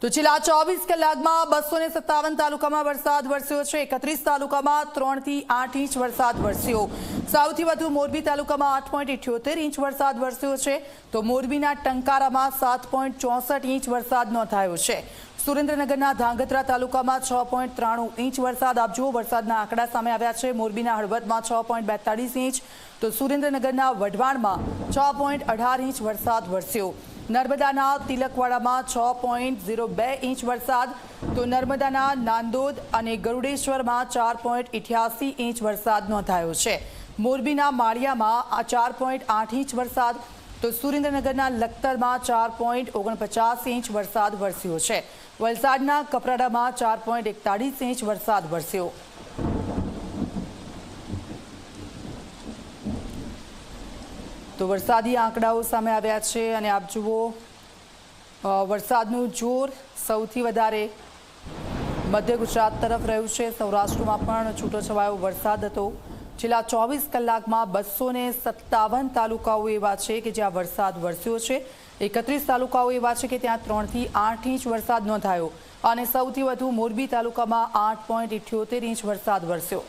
તો છેલ્લા 24 કલાકમાં 257 તાલુકામાં વરસાદ વરસ્યો છે। 31 તાલુકામાં 3 થી 8 ઇંચ વરસાદ વરસ્યો। સૌથી વધુ મોરબી તાલુકામાં 8.78 ઇંચ વરસાદ વરસ્યો છે, તો મોરબીના ટંકારામાં 7.64 ઇંચ વરસાદ નોંધાયો છે। સુરેન્દ્રનગરના ધાંગધ્રા તાલુકામાં 6.93 ઇંચ વરસાદ આપ જુઓ વરસાદના આંકડા સામે આવ્યા છે। મોરબીના હળવદમાં 6.42 ઇંચ, તો સુરેન્દ્રનગરના વઢવાણમાં 6.18 ઇંચ વરસાદ વરસ્યો। નર્મદાના તિલકવાડામાં 6.02 ઇંચ વરસાદ, તો નર્મદાના નાંદોદ અને ગરુડેશ્વરમાં 4.88 ઇંચ વરસાદ નોંધાયો છે। મોરબીના માળિયામાં 4.8 ઇંચ વરસાદ, તો સુરેન્દ્રનગરના લખતરમાં 4.49 ઇંચ વરસાદ વરસ્યો છે। વલસાડના કપરાડામાં 4.41 ઇંચ વરસાદ વરસ્યો। તો વરસાદી આંકડાઓ સામે આવ્યા છે અને આપ જુઓ વરસાદનું જોર સૌથી વધારે મધ્ય ગુજરાત તરફ રહ્યું છે। સૌરાષ્ટ્રમાં પણ છૂટોછવાયો વરસાદ હતો। છેલ્લા 24 કલાકમાં 257 તાલુકાઓ એવા છે કે જ્યાં વરસાદ વરસ્યો છે। 31 તાલુકાઓ એવા છે કે ત્યાં 3 થી 8 ઇંચ વરસાદ નોંધાયો અને સૌથી વધુ મોરબી તાલુકામાં 8.78 ઇંચ વરસાદ વરસ્યો।